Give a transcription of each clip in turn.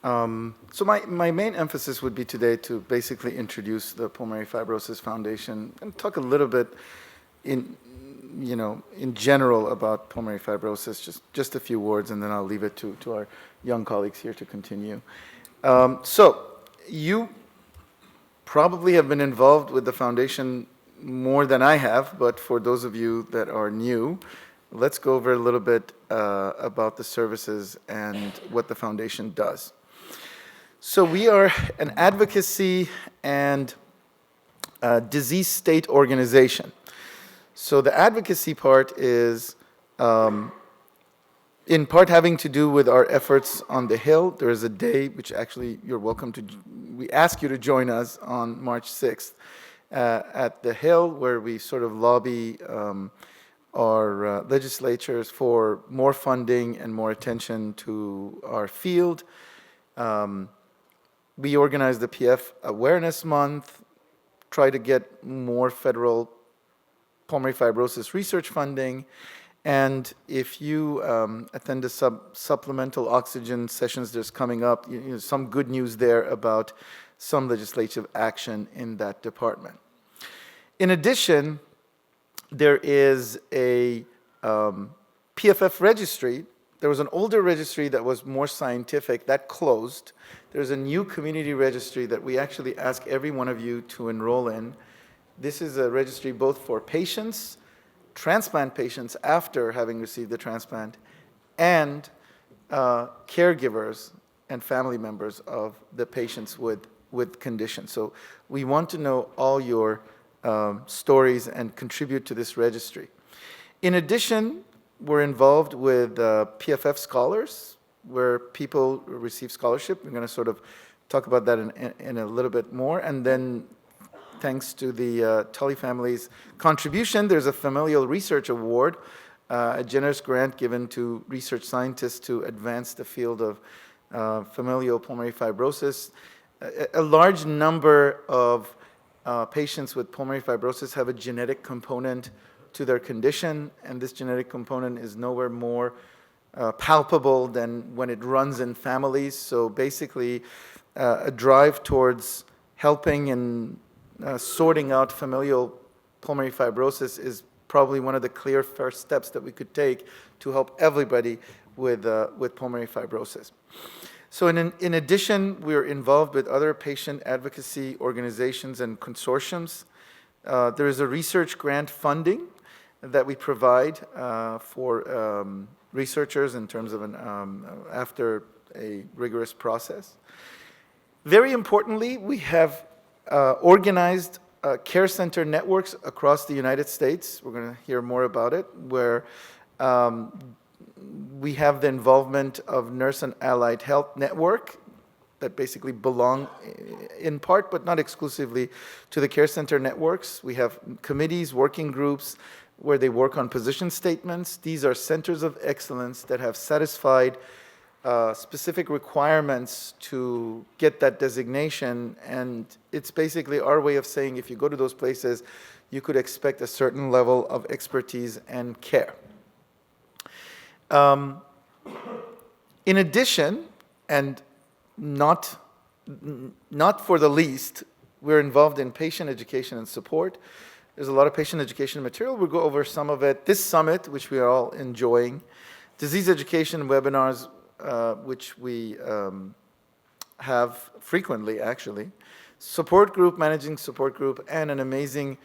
So my main emphasis would be today to basically introduce the Pulmonary Fibrosis Foundation and talk a little bit in, in general about pulmonary fibrosis, just a few words, and then I'll leave it to our young colleagues here to continue. So you probably have been involved with the foundation more than I have, but for those of you that are new, let's go over a little bit about the services and what the foundation does. So we are an advocacy and disease state organization. So the advocacy part is in part having to do with our efforts on the Hill. There is a day which actually you're welcome to, we ask you to join us on March 6th at the Hill, where we sort of lobby our legislatures for more funding and more attention to our field. We organize the PF Awareness Month, try to get more federal pulmonary fibrosis research funding, and if you attend the supplemental oxygen sessions there's coming up, some good news there about some legislative action in that department. In addition, there is a PFF registry. There was an older registry that was more scientific that closed. There's a new community registry that we actually ask every one of you to enroll in. This is a registry both for patients, transplant patients after having received the transplant, and caregivers and family members of the patients with conditions. So we want to know all your stories and contribute to this registry. In addition, we're involved with PFF Scholars, where people receive scholarship. We're going to sort of talk about that in a little bit more. And then, thanks to the Tully family's contribution, there's a Familial Research Award, a generous grant given to research scientists to advance the field of familial pulmonary fibrosis. A large number of patients with pulmonary fibrosis have a genetic component to their condition, and this genetic component is nowhere more palpable than when it runs in families. So basically, a drive towards helping and sorting out familial pulmonary fibrosis is probably one of the clear first steps that we could take to help everybody with pulmonary fibrosis. So in addition, we're involved with other patient advocacy organizations and consortiums. There is a research grant funding that we provide for researchers in terms of after a rigorous process. Very importantly, we have organized care center networks across the United States. We're going to hear more about it, where we have the involvement of Nurse and Allied Health Network that basically belong in part, but not exclusively, to the care center networks. We have committees, working groups, where they work on position statements. These are centers of excellence that have satisfied specific requirements to get that designation, and it's basically our way of saying if you go to those places, you could expect a certain level of expertise and care. In addition, and not for the least, we're involved in patient education and support. There's a lot of patient education material. We'll go over some of it. This summit, which we are all enjoying, disease education webinars, which we have frequently, actually, support group, managing support group, and an amazing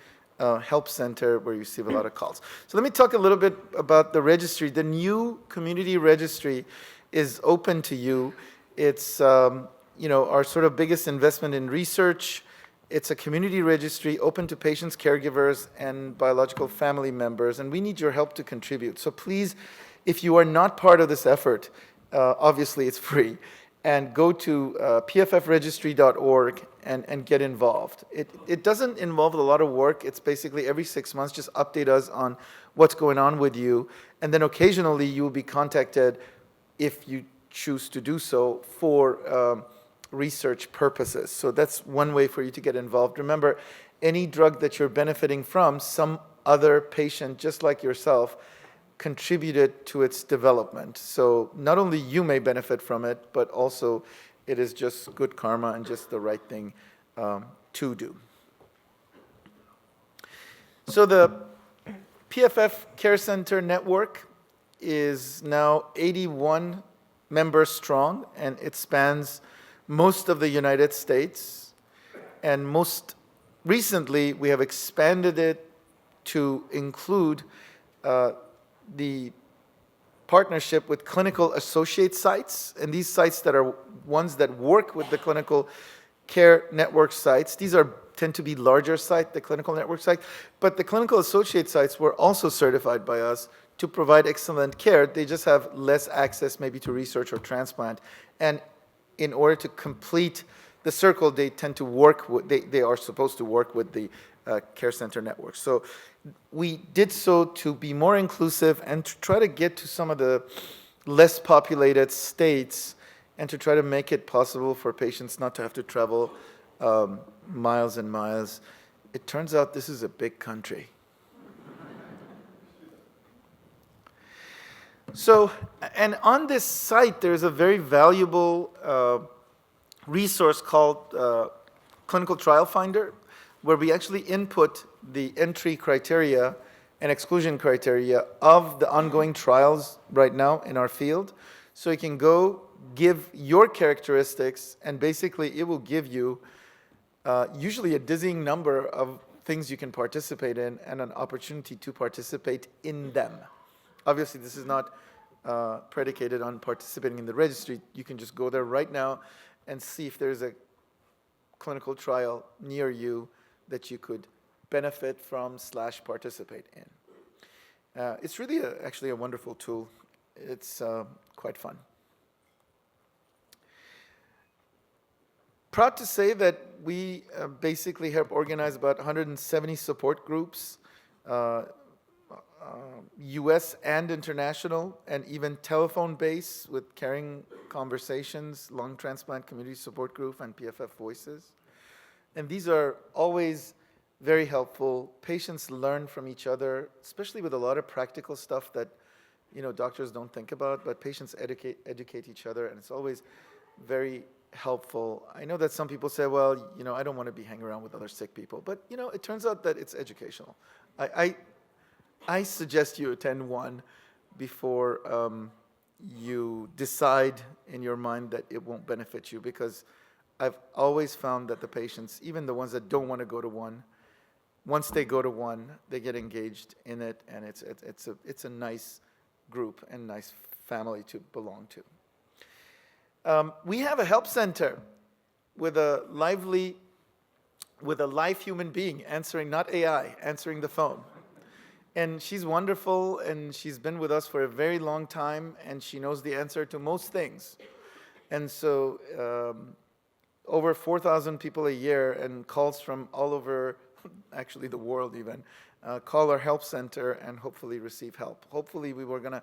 help center where you receive a lot of calls. So let me talk a little bit about the registry. The new community registry is open to you. It's our sort of biggest investment in research. It's a community registry open to patients, caregivers, and biological family members, and we need your help to contribute. So please, if you are not part of this effort, obviously it's free, and go to pffregistry.org and get involved. It doesn't involve a lot of work. It's basically every 6 months, just update us on what's going on with you, and then occasionally you will be contacted if you choose to do so for research purposes. So that's one way for you to get involved. Remember, any drug that you're benefiting from, some other patient just like yourself contributed to its development. So not only you may benefit from it, but also it is just good karma and just the right thing to do. So the PFF Care Center network is now 81 members strong, and it spans most of the United States. And most recently, we have expanded it to include the partnership with clinical associate sites, and these sites that are ones that work with the clinical care network sites. These tend to be larger sites, the clinical network sites, but the clinical associate sites were also certified by us to provide excellent care. They just have less access maybe to research or transplant, and in order to complete the circle, they tend to work with, they are supposed to work with the care center network. So we did so to be more inclusive and to try to get to some of the less populated states and to try to make it possible for patients not to have to travel miles and miles. It turns out this is a big country. So, and on this site, there's a very valuable resource called Clinical Trial Finder, where we actually input the entry criteria and exclusion criteria of the ongoing trials right now in our field. So you can go give your characteristics, and basically it will give you usually a dizzying number of things you can participate in and an opportunity to participate in them. Obviously, this is not predicated on participating in the registry. You can just go there right now and see if there's a clinical trial near you that you could benefit from / participate in. It's really actually a wonderful tool. It's quite fun. Proud to say that we basically have organized about 170 support groups, US and international, and even telephone-based with Caring Conversations, Lung Transplant Community Support Group, and PFF Voices. And these are always very helpful. Patients learn from each other, especially with a lot of practical stuff that doctors don't think about, but patients educate each other, and it's always very helpful. I know that some people say, well, I don't want to be hanging around with other sick people, but it turns out that it's educational. I suggest you attend one before you decide in your mind that it won't benefit you, because I've always found that the patients, even the ones that don't want to go to one, once they go to one, they get engaged in it, and it's a nice group and nice family to belong to. We have a help center with a live human being answering, not AI, answering the phone. And she's wonderful, and she's been with us for a very long time, and she knows the answer to most things. And so over 4,000 people a year, and calls from all over, actually the world even, call our help center and hopefully receive help. Hopefully we were going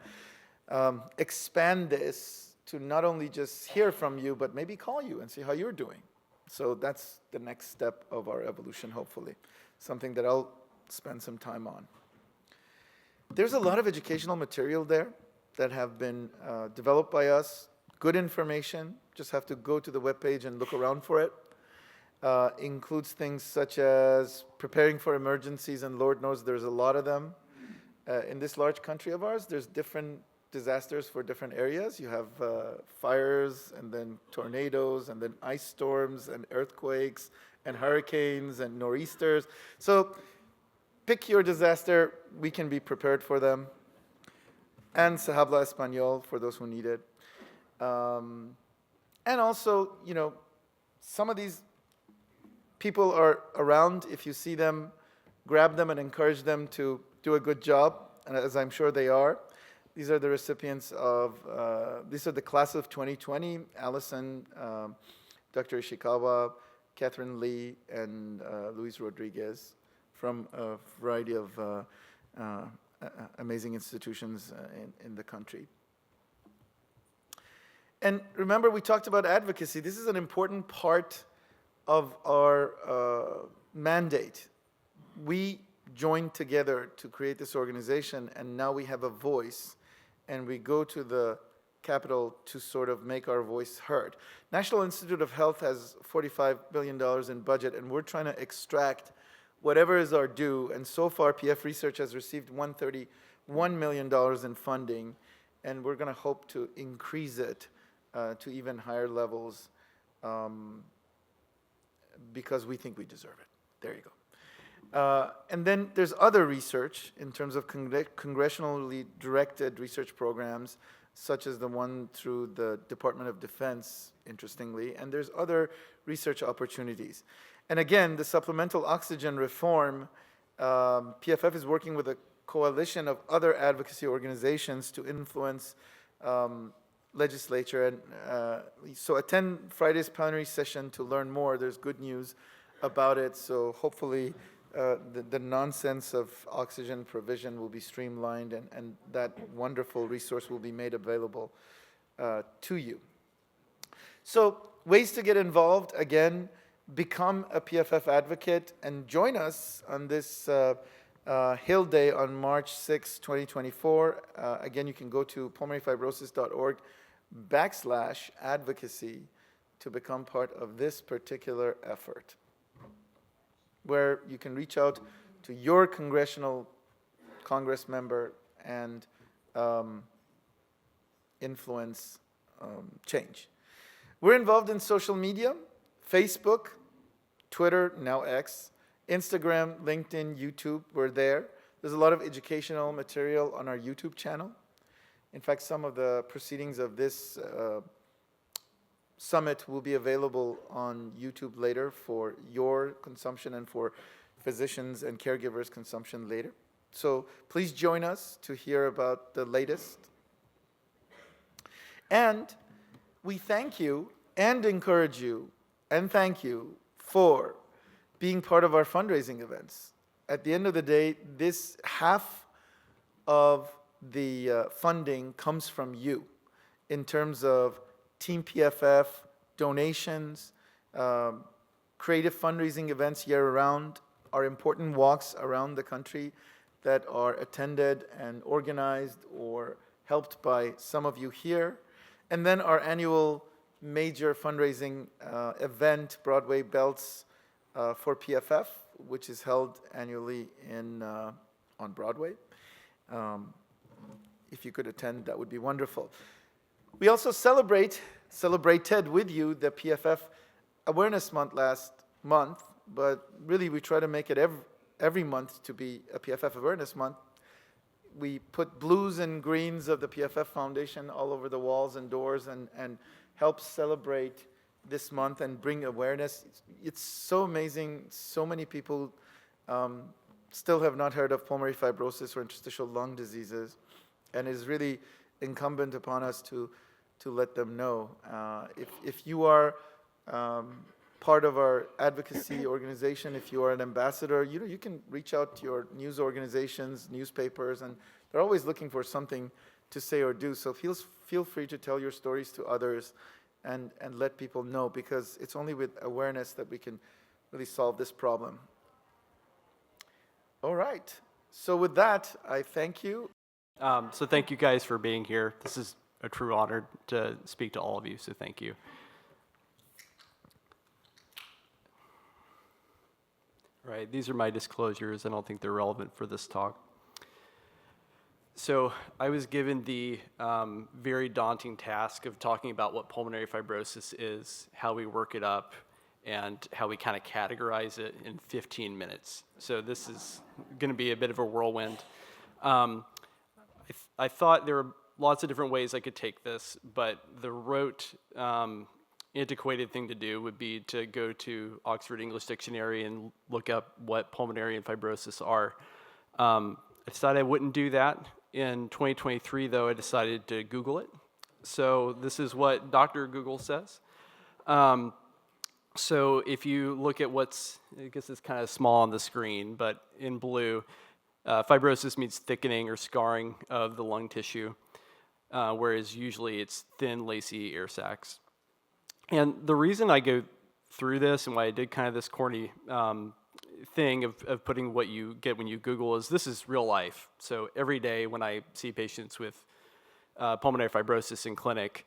to expand this to not only just hear from you, but maybe call you and see how you're doing. So that's the next step of our evolution, hopefully. Something that I'll spend some time on. There's a lot of educational material there that have been developed by us. Good information. Just have to go to the webpage and look around for it. Includes things such as preparing for emergencies, and Lord knows there's a lot of them. In this large country of ours, there's different disasters for different areas. You have fires, and then tornadoes, and then ice storms, and earthquakes, and hurricanes, and nor'easters. So pick your disaster, we can be prepared for them. And Se Habla Español for those who need it. And also, some of these people are around. If you see them, grab them and encourage them to do a good job, and as I'm sure they are. These are the recipients of, these are the class of 2020, Allison, Dr. Ishikawa, Catherine Lee, and Luis Rodriguez, from a variety of amazing institutions in the country. And remember, we talked about advocacy. This is an important part of our mandate. We joined together to create this organization, and now we have a voice, and we go to the capital to sort of make our voice heard. National Institute of Health has $45 billion in budget, and we're trying to extract whatever is our due. And so far, PF Research has received $131 million in funding, and we're going to hope to increase it to even higher levels because we think we deserve it. There you go. And then there's other research in terms of congressionally directed research programs, such as the one through the Department of Defense, interestingly, and there's other research opportunities. And again, the supplemental oxygen reform, PFF is working with a coalition of other advocacy organizations to influence legislature. And so attend Friday's plenary session to learn more. There's good news about it, so hopefully the nonsense of oxygen provision will be streamlined, and that wonderful resource will be made available to you. So ways to get involved, again, become a PFF advocate and join us on this Hill Day on March 6, 2024. Again, you can go to pulmonaryfibrosis.org/advocacy to become part of this particular effort, where you can reach out to your Congress member and influence change. We're involved in social media, Facebook, Twitter, now X, Instagram, LinkedIn, YouTube. We're there. There's a lot of educational material on our YouTube channel. In fact, some of the proceedings of this summit will be available on YouTube later for your consumption and for physicians and caregivers' consumption later. So please join us to hear about the latest. And we thank you and encourage you and thank you for being part of our fundraising events. At the end of the day, this half of the funding comes from you in terms of Team PFF, donations, creative fundraising events year-round, our important walks around the country that are attended and organized or helped by some of you here, and then our annual major fundraising event, Broadway Belts for PFF, which is held annually on Broadway. If you could attend, that would be wonderful. We also celebrated with you the PFF Awareness Month last month, but really we try to make it every month to be a PFF Awareness Month. We put blues and greens of the PFF Foundation all over the walls and doors and help celebrate this month and bring awareness. It's so amazing. So many people still have not heard of pulmonary fibrosis or interstitial lung diseases, and it's really incumbent upon us to let them know. If you are part of our advocacy organization, if you are an ambassador, you can reach out to your news organizations, newspapers, and they're always looking for something to say or do. So feel free to tell your stories to others and let people know, because it's only with awareness that we can really solve this problem. All right. So with that, I thank you. So thank you guys for being here. This is a true honor to speak to all of you, so thank you. All right, these are my disclosures. I don't think they're relevant for this talk. So I was given the very daunting task of talking about what pulmonary fibrosis is, how we work it up, and how we kind of categorize it in 15 minutes. So this is going to be a bit of a whirlwind. I thought there were lots of different ways I could take this, but the rote, antiquated thing to do would be to go to Oxford English Dictionary and look up what pulmonary and fibrosis are. I decided I wouldn't do that. In 2023, though, I decided to Google it. So this is what Dr. Google says. So if you look at I guess it's kind of small on the screen, but in blue, fibrosis means thickening or scarring of the lung tissue, whereas usually it's thin, lacy air sacs. And the reason I go through this and why I did kind of this corny thing of putting what you get when you Google is this is real life. So every day when I see patients with pulmonary fibrosis in clinic,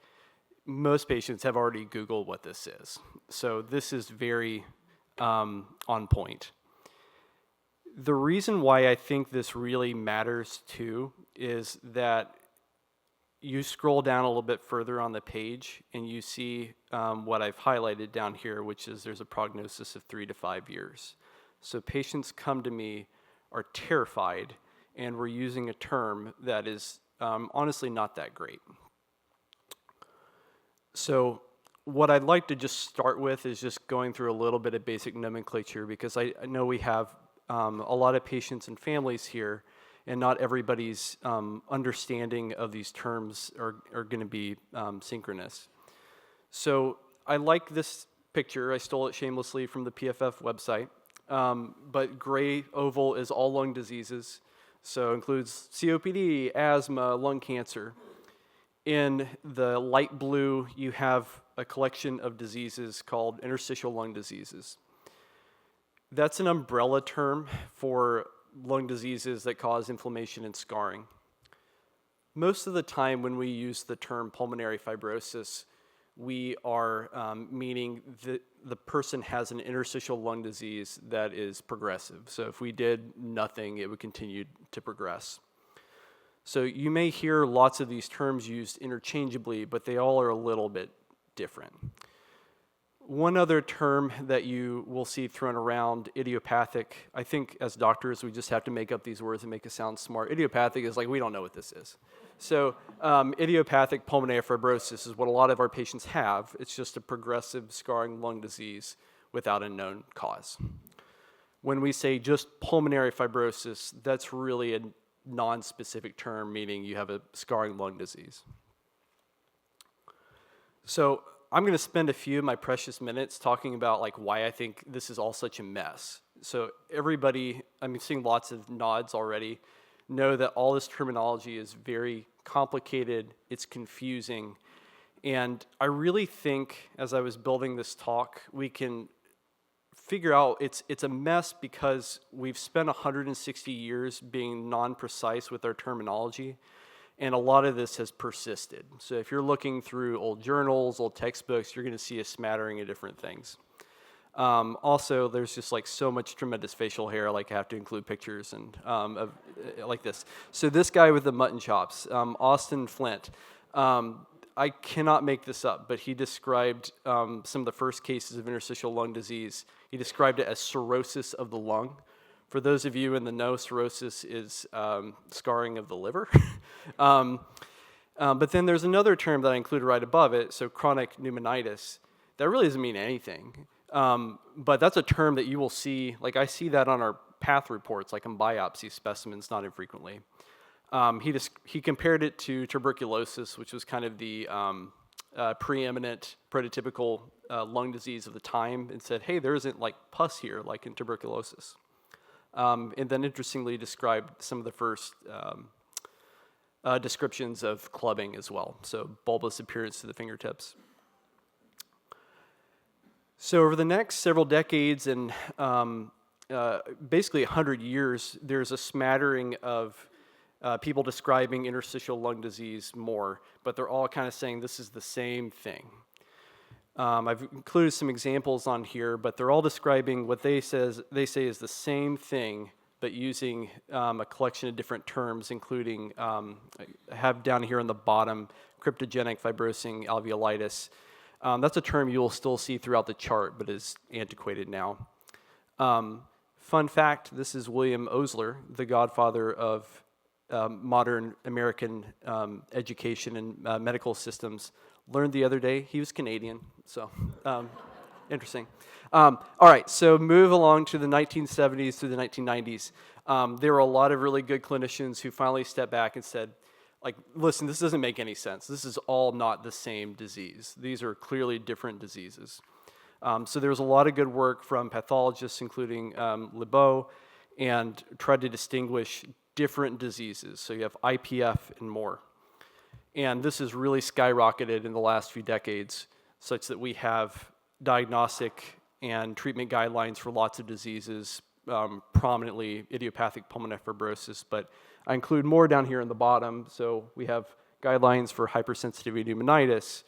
most patients have already Googled what this is. So this is very on point. The reason why I think this really matters too is that you scroll down a little bit further on the page and you see what I've highlighted down here, which is there's a prognosis of 3 to 5 years. So patients come to me are terrified, and we're using a term that is honestly not that great. So what I'd like to just start with is just going through a little bit of basic nomenclature, because I know we have a lot of patients and families here, and not everybody's understanding of these terms are going to be synchronous. So I like this picture. I stole it shamelessly from the PFF website. But gray oval is all lung diseases, so includes COPD, asthma, lung cancer. In the light blue, you have a collection of diseases called interstitial lung diseases. That's an umbrella term for lung diseases that cause inflammation and scarring. Most of the time when we use the term pulmonary fibrosis, we are meaning that the person has an interstitial lung disease that is progressive. So if we did nothing, it would continue to progress. So you may hear lots of these terms used interchangeably, but they all are a little bit different. One other term that you will see thrown around, idiopathic. I think as doctors, we just have to make up these words and make it sound smart. Idiopathic is like, we don't know what this is. So idiopathic pulmonary fibrosis is what a lot of our patients have. It's just a progressive scarring lung disease without a known cause. When we say just pulmonary fibrosis, that's really a non-specific term, meaning you have a scarring lung disease. So I'm going to spend a few of my precious minutes talking about like why I think this is all such a mess. So everybody, I'm seeing lots of nods already, know that all this terminology is very complicated, it's confusing, and I really think as I was building this talk, we can figure out it's a mess because we've spent 160 years being non-precise with our terminology, and a lot of this has persisted. So if you're looking through old journals, old textbooks, you're going to see a smattering of different things. Also, there's just like so much tremendous facial hair, like I have to include pictures and of like this. So this guy with the mutton chops, Austin Flint, I cannot make this up, but he described some of the first cases of interstitial lung disease. He described it as cirrhosis of the lung. For those of you in the know, cirrhosis is scarring of the liver. But then there's another term that I included right above it, so chronic pneumonitis. That really doesn't mean anything. But that's a term that you will see, like I see that on our path reports, like in biopsy specimens, not infrequently. He compared it to tuberculosis, which was kind of the preeminent prototypical lung disease of the time, and said, hey, there isn't like pus here, like in tuberculosis. And then interestingly described some of the first descriptions of clubbing as well, so bulbous appearance to the fingertips. So over the next several decades and basically 100 years, there's a smattering of people describing interstitial lung disease more, but they're all kind of saying this is the same thing. I've included some examples on here, but they're all describing what they say is the same thing, but using a collection of different terms, including, I have down here on the bottom, cryptogenic fibrosing alveolitis. That's a term you will still see throughout the chart, but is antiquated now. Fun fact, this is William Osler, the godfather of modern American education and medical systems. Learned the other day, he was Canadian, so interesting. All right, so move along to the 1970s to the 1990s. There were a lot of really good clinicians who finally stepped back and said, like, listen, this doesn't make any sense. This is all not the same disease. These are clearly different diseases. So there was a lot of good work from pathologists, including Lebeau, and tried to distinguish different diseases. So you have IPF and more. And this has really skyrocketed in the last few decades, such that we have diagnostic and treatment guidelines for lots of diseases, prominently idiopathic pulmonary fibrosis, but I include more down here in the bottom. So we have guidelines for hypersensitivity pneumonitis,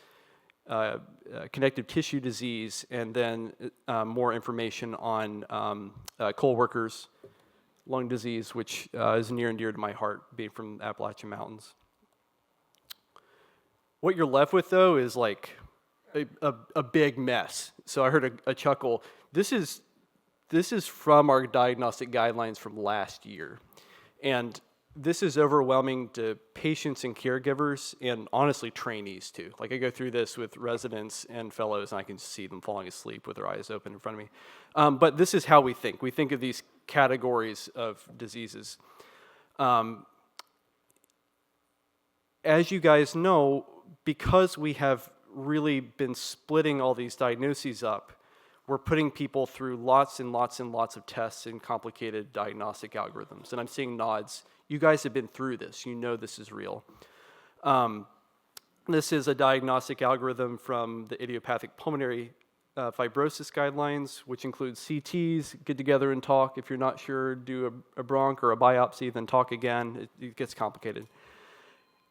connective tissue disease, and then more information on co-workers, lung disease, which is near and dear to my heart, being from the Appalachian Mountains. What you're left with, though, is like a big mess. So I heard a chuckle. This is from our diagnostic guidelines from last year. And this is overwhelming to patients and caregivers, and honestly trainees too. Like, I go through this with residents and fellows, and I can see them falling asleep with their eyes open in front of me. But this is how we think. We think of these categories of diseases. As you guys know, because we have really been splitting all these diagnoses up, we're putting people through lots and lots and lots of tests and complicated diagnostic algorithms. And I'm seeing nods. You guys have been through this. You know this is real. This is a diagnostic algorithm from the idiopathic pulmonary fibrosis guidelines, which includes CTs, get together and talk. If you're not sure, do a bronch or a biopsy, then talk again. It gets complicated.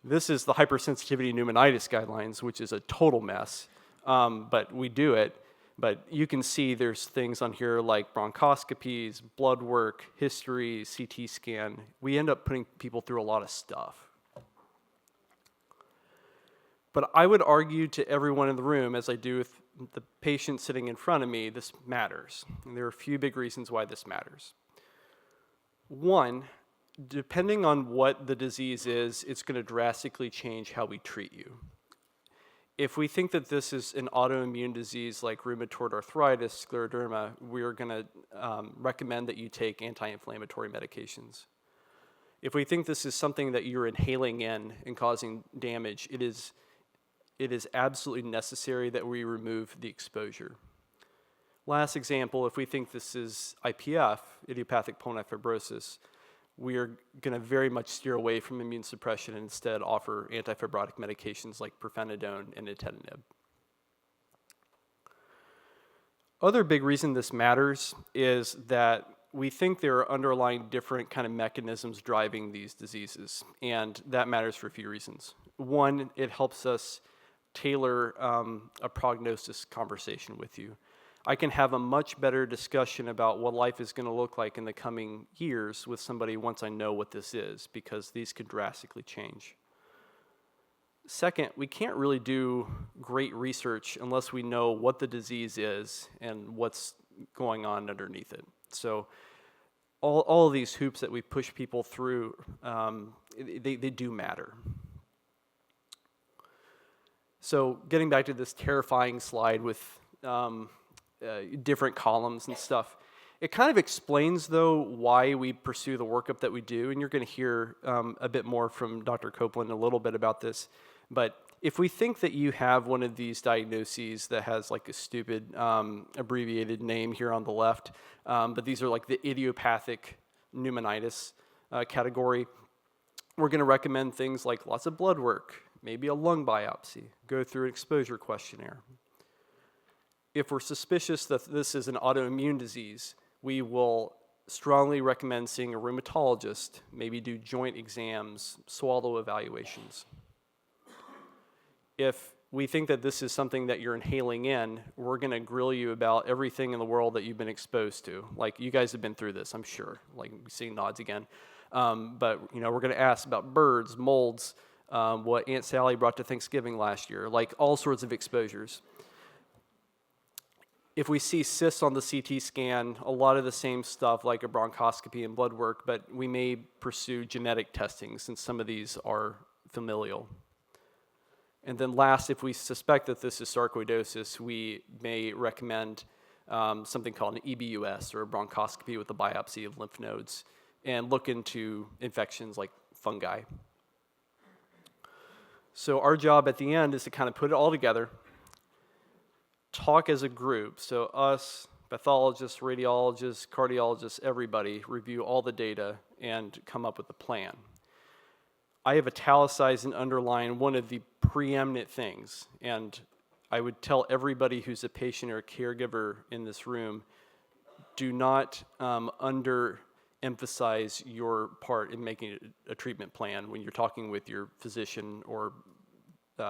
This is the hypersensitivity pneumonitis guidelines, which is a total mess, but we do it. But you can see there's things on here like bronchoscopies, blood work, history, CT scan. We end up putting people through a lot of stuff. But I would argue to everyone in the room, as I do with the patient sitting in front of me, this matters. And there are a few big reasons why this matters. One, depending on what the disease is, it's going to drastically change how we treat you. If we think that this is an autoimmune disease like rheumatoid arthritis, scleroderma, we're going to recommend that you take anti-inflammatory medications. If we think this is something that you're inhaling in and causing damage, it is absolutely necessary that we remove the exposure. Last example, if we think this is IPF, idiopathic pulmonary fibrosis, we are going to very much steer away from immune suppression and instead offer antifibrotic medications like pirfenidone and nintedanib. Other big reason this matters is that we think there are underlying different kind of mechanisms driving these diseases, and that matters for a few reasons. One, it helps us tailor a prognosis conversation with you. I can have a much better discussion about what life is going to look like in the coming years with somebody once I know what this is, because these could drastically change. Second, we can't really do great research unless we know what the disease is and what's going on underneath it. So all of these hoops that we push people through, they do matter. So getting back to this terrifying slide with different columns and stuff. It kind of explains, though, why we pursue the workup that we do, and you're going to hear a bit more from Dr. Copeland a little bit about this. But if we think that you have one of these diagnoses that has like a stupid abbreviated name here on the left, but these are like the idiopathic pneumonitis category, we're going to recommend things like lots of blood work, maybe a lung biopsy, go through an exposure questionnaire. If we're suspicious that this is an autoimmune disease, we will strongly recommend seeing a rheumatologist, maybe do joint exams, swallow evaluations. If we think that this is something that you're inhaling in, we're going to grill you about everything in the world that you've been exposed to. Like, you guys have been through this, I'm sure. Like, seeing nods again. But we're going to ask about birds, molds, what Aunt Sally brought to Thanksgiving last year, like all sorts of exposures. If we see cysts on the CT scan, a lot of the same stuff like a bronchoscopy and blood work, but we may pursue genetic testing since some of these are familial. And then last, if we suspect that this is sarcoidosis, we may recommend something called an EBUS, or a bronchoscopy with a biopsy of lymph nodes, and look into infections like fungi. So our job at the end is to kind of put it all together, talk as a group, so us, pathologists, radiologists, cardiologists, everybody, review all the data and come up with a plan. I have italicized and underlined one of the preeminent things, and I would tell everybody who's a patient or a caregiver in this room, do not emphasize your part in making a treatment plan when you're talking with your physician or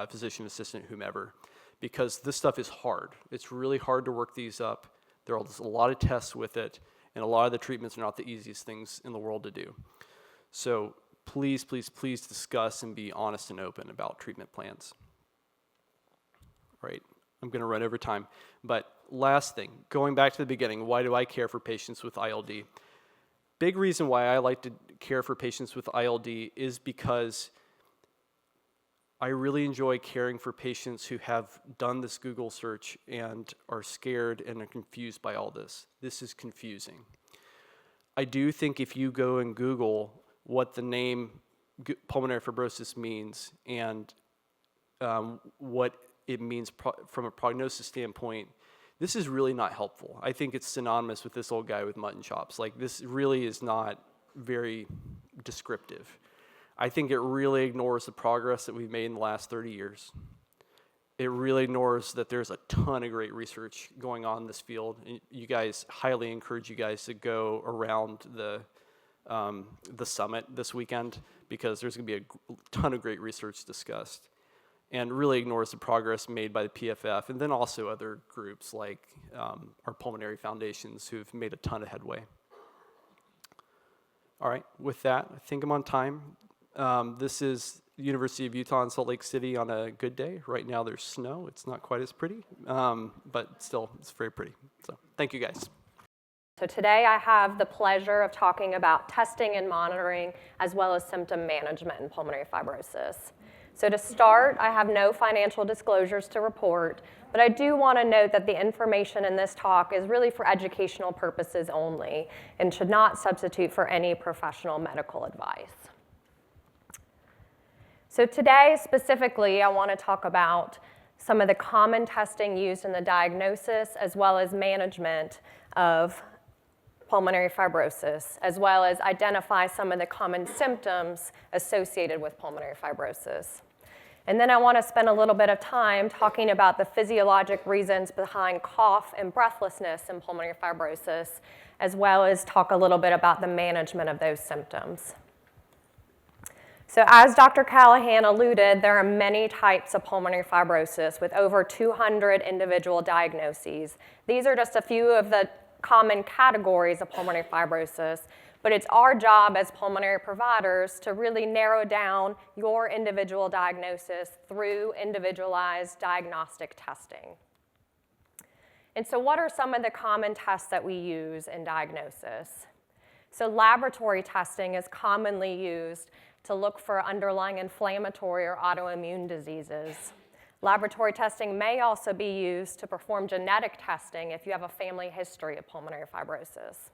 physician assistant, whomever, because this stuff is hard. It's really hard to work these up. There's a lot of tests with it, and a lot of the treatments are not the easiest things in the world to do. So please, please, please discuss and be honest and open about treatment plans. All right, I'm going to run over time. But last thing, going back to the beginning, why do I care for patients with ILD? Big reason why I like to care for patients with ILD is because I really enjoy caring for patients who have done this Google search and are scared and are confused by all this. This is confusing. I do think if you go and Google what the name pulmonary fibrosis means and what it means from a prognosis standpoint, this is really not helpful. I think it's synonymous with this old guy with mutton chops. Like, this really is not very descriptive. I think it really ignores the progress that we've made in the last 30 years. It really ignores that there's a ton of great research going on in this field. And you guys, highly encourage you guys to go around the summit this weekend, because there's going to be a ton of great research discussed, and really ignores the progress made by the PFF, and then also other groups like our pulmonary foundations who've made a ton of headway. All right, with that, I think I'm on time. This is the University of Utah in Salt Lake City on a good day. Right now there's snow. It's not quite as pretty, but still, it's very pretty. So thank you guys. So today I have the pleasure of talking about testing and monitoring, as well as symptom management in pulmonary fibrosis. So to start, I have no financial disclosures to report, but I do want to note that the information in this talk is really for educational purposes only and should not substitute for any professional medical advice. So today, specifically, I want to talk about some of the common testing used in the diagnosis as well as management of pulmonary fibrosis, as well as identify some of the common symptoms associated with pulmonary fibrosis. And then I want to spend a little bit of time talking about the physiologic reasons behind cough and breathlessness in pulmonary fibrosis, as well as talk a little bit about the management of those symptoms. So as Dr. Callahan alluded, there are many types of pulmonary fibrosis with over 200 individual diagnoses. These are just a few of the common categories of pulmonary fibrosis, but it's our job as pulmonary providers to really narrow down your individual diagnosis through individualized diagnostic testing. And so what are some of the common tests that we use in diagnosis? So laboratory testing is commonly used to look for underlying inflammatory or autoimmune diseases. Laboratory testing may also be used to perform genetic testing if you have a family history of pulmonary fibrosis.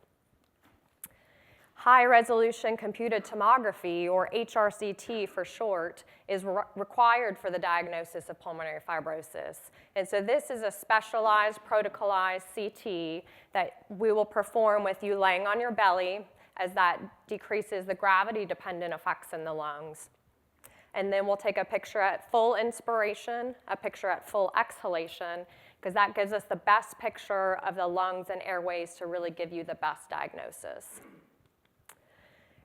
High-resolution computed tomography, or HRCT for short, is required for the diagnosis of pulmonary fibrosis. And so this is a specialized, protocolized CT that we will perform with you laying on your belly, as that decreases the gravity-dependent effects in the lungs. And then we'll take a picture at full inspiration, a picture at full exhalation, because that gives us the best picture of the lungs and airways to really give you the best diagnosis.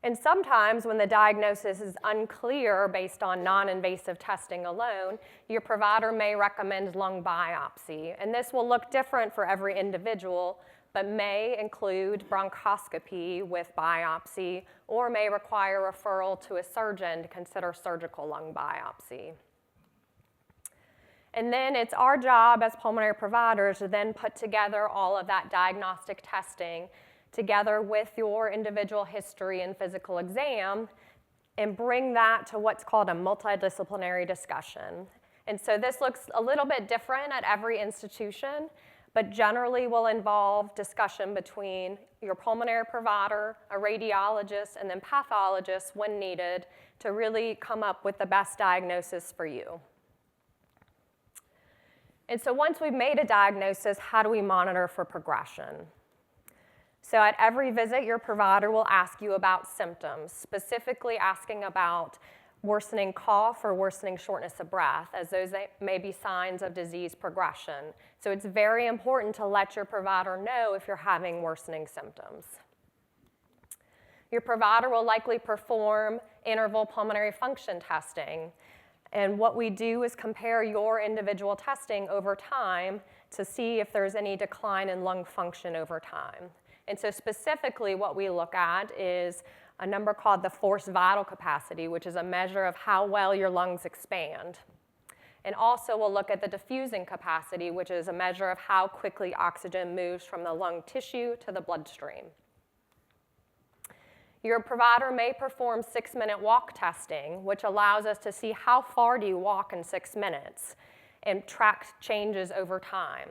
And sometimes when the diagnosis is unclear based on non-invasive testing alone, your provider may recommend lung biopsy. And this will look different for every individual, but may include bronchoscopy with biopsy, or may require referral to a surgeon to consider surgical lung biopsy. And then it's our job as pulmonary providers to then put together all of that diagnostic testing together with your individual history and physical exam and bring that to what's called a multidisciplinary discussion. And so this looks a little bit different at every institution, but generally will involve discussion between your pulmonary provider, a radiologist, and then pathologists when needed to really come up with the best diagnosis for you. And so once we've made a diagnosis, how do we monitor for progression? So at every visit, your provider will ask you about symptoms, specifically asking about worsening cough or worsening shortness of breath, as those may be signs of disease progression. So it's very important to let your provider know if you're having worsening symptoms. Your provider will likely perform interval pulmonary function testing. And what we do is compare your individual testing over time to see if there's any decline in lung function over time. And so specifically what we look at is a number called the forced vital capacity, which is a measure of how well your lungs expand. And also we'll look at the diffusing capacity, which is a measure of how quickly oxygen moves from the lung tissue to the bloodstream. Your provider may perform 6-minute walk testing, which allows us to see how far do you walk in 6 minutes and track changes over time.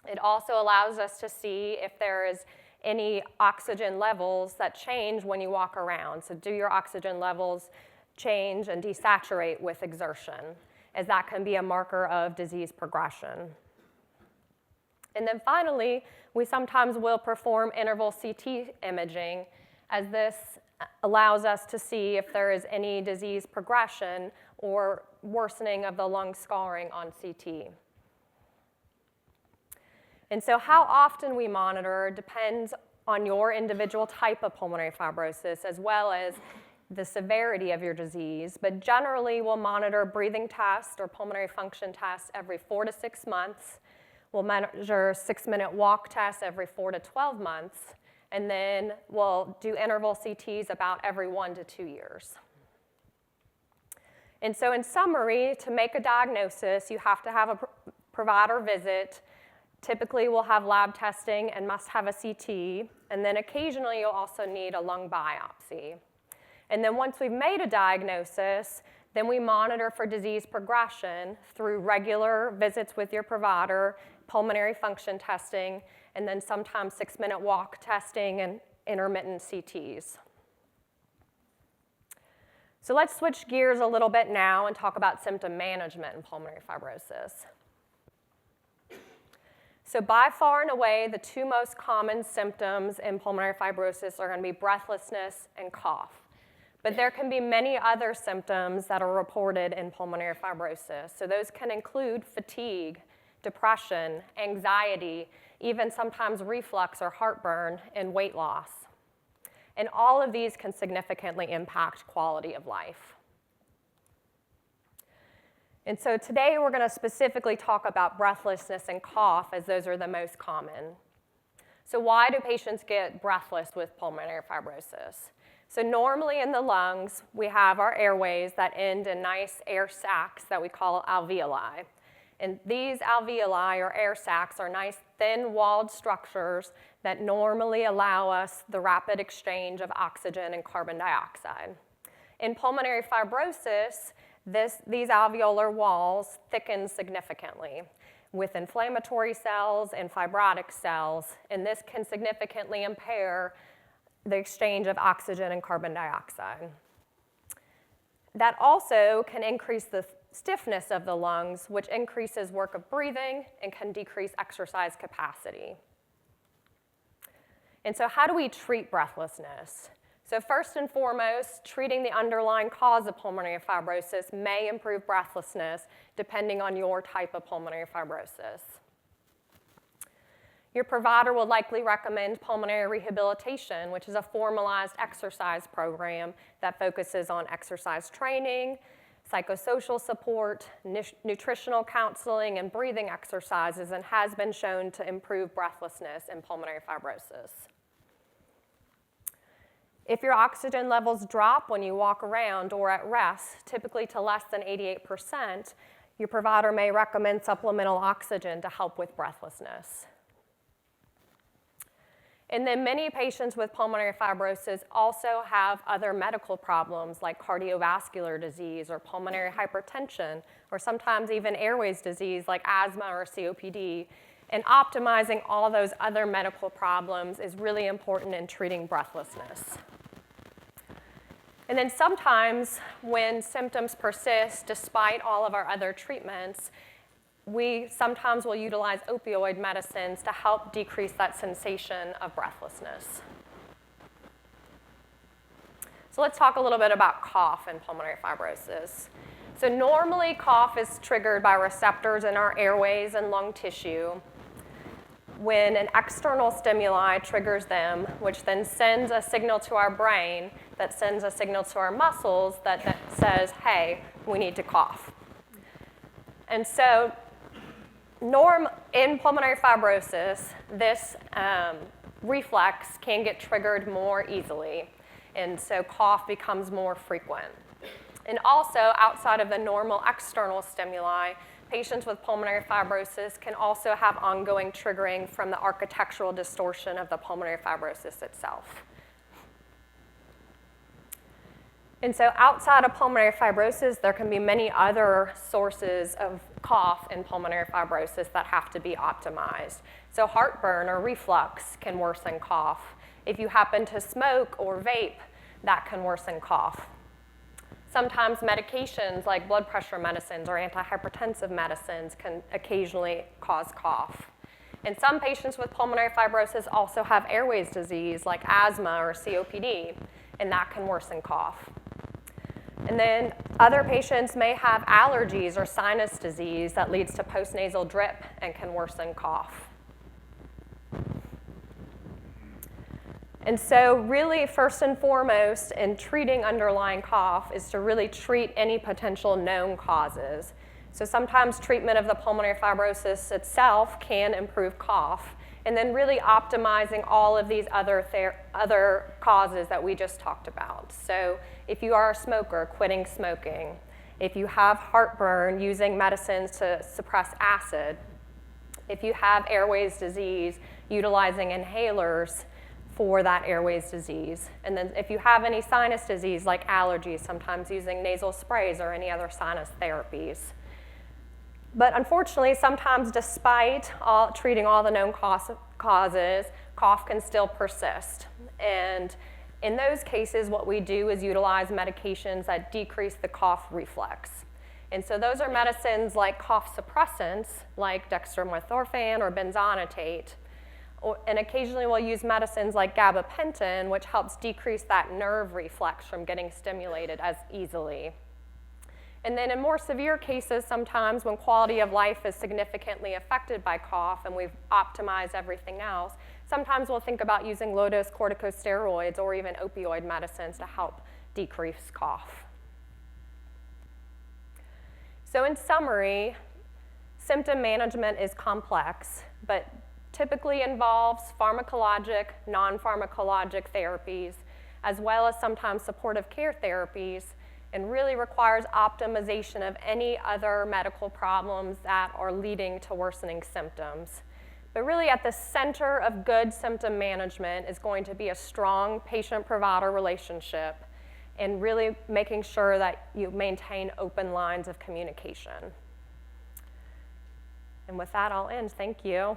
It also allows us to see if there is any oxygen levels that change when you walk around. So do your oxygen levels change and desaturate with exertion, as that can be a marker of disease progression. And then finally, we sometimes will perform interval CT imaging, as this allows us to see if there is any disease progression or worsening of the lung scarring on CT. And so how often we monitor depends on your individual type of pulmonary fibrosis as well as the severity of your disease, but generally we'll monitor breathing tests or pulmonary function tests every 4 to 6 months. We'll measure 6-minute walk tests every 4 to 12 months, and then we'll do interval CTs about every 1 to 2 years. And so in summary, to make a diagnosis, you have to have a provider visit. Typically, we'll have lab testing and must have a CT, and then occasionally you'll also need a lung biopsy. And then once we've made a diagnosis, then we monitor for disease progression through regular visits with your provider, pulmonary function testing, and then sometimes 6-minute walk testing and intermittent CTs. So let's switch gears a little bit now and talk about symptom management in pulmonary fibrosis. So by far and away, the 2 most common symptoms in pulmonary fibrosis are going to be breathlessness and cough. But there can be many other symptoms that are reported in pulmonary fibrosis. So those can include fatigue, depression, anxiety, even sometimes reflux or heartburn, and weight loss. And all of these can significantly impact quality of life. And so today we're going to specifically talk about breathlessness and cough, as those are the most common. So why do patients get breathless with pulmonary fibrosis? So normally in the lungs, we have our airways that end in nice air sacs that we call alveoli. And these alveoli or air sacs are nice thin-walled structures that normally allow us the rapid exchange of oxygen and carbon dioxide. In pulmonary fibrosis, these alveolar walls thicken significantly with inflammatory cells and fibrotic cells, and this can significantly impair the exchange of oxygen and carbon dioxide. That also can increase the stiffness of the lungs, which increases work of breathing and can decrease exercise capacity. And so how do we treat breathlessness? So first and foremost, treating the underlying cause of pulmonary fibrosis may improve breathlessness depending on your type of pulmonary fibrosis. Your provider will likely recommend pulmonary rehabilitation, which is a formalized exercise program that focuses on exercise training, psychosocial support, nutritional counseling, and breathing exercises, and has been shown to improve breathlessness in pulmonary fibrosis. If your oxygen levels drop when you walk around or at rest, typically to less than 88%, your provider may recommend supplemental oxygen to help with breathlessness. And then many patients with pulmonary fibrosis also have other medical problems like cardiovascular disease or pulmonary hypertension, or sometimes even airways disease like asthma or COPD. And optimizing all those other medical problems is really important in treating breathlessness. And then sometimes when symptoms persist despite all of our other treatments, we sometimes will utilize opioid medicines to help decrease that sensation of breathlessness. So let's talk a little bit about cough in pulmonary fibrosis. So normally cough is triggered by receptors in our airways and lung tissue. when an external stimuli triggers them, which then sends a signal to our brain that sends a signal to our muscles that says, hey, we need to cough. And so in pulmonary fibrosis, this reflex can get triggered more easily, and so cough becomes more frequent. And also, outside of the normal external stimuli, patients with pulmonary fibrosis can also have ongoing triggering from the architectural distortion of the pulmonary fibrosis itself. And so outside of pulmonary fibrosis, there can be many other sources of cough in pulmonary fibrosis that have to be optimized. So heartburn or reflux can worsen cough. If you happen to smoke or vape, that can worsen cough. Sometimes medications like blood pressure medicines or antihypertensive medicines can occasionally cause cough. And some patients with pulmonary fibrosis also have airways disease like asthma or COPD, and that can worsen cough. And then other patients may have allergies or sinus disease that leads to postnasal drip and can worsen cough. And so really, first and foremost, in treating underlying cough is to really treat any potential known causes. So sometimes treatment of the pulmonary fibrosis itself can improve cough, and then really optimizing all of these other causes that we just talked about. So if you are a smoker, quitting smoking. If you have heartburn, using medicines to suppress acid. If you have airways disease, utilizing inhalers for that airways disease. And then if you have any sinus disease like allergies, sometimes using nasal sprays or any other sinus therapies. But unfortunately, sometimes despite treating all the known causes, cough can still persist. And in those cases, what we do is utilize medications that decrease the cough reflex. And so those are medicines like cough suppressants, like dextromethorphan or benzonatate. And occasionally we'll use medicines like gabapentin, which helps decrease that nerve reflex from getting stimulated as easily. And then in more severe cases, sometimes when quality of life is significantly affected by cough and we've optimized everything else, sometimes we'll think about using low-dose corticosteroids or even opioid medicines to help decrease cough. So in summary, symptom management is complex, but typically involves pharmacologic, non-pharmacologic therapies, as well as sometimes supportive care therapies, and really requires optimization of any other medical problems that are leading to worsening symptoms. But really at the center of good symptom management is going to be a strong patient-provider relationship and really making sure that you maintain open lines of communication. And with that, I'll end. Thank you.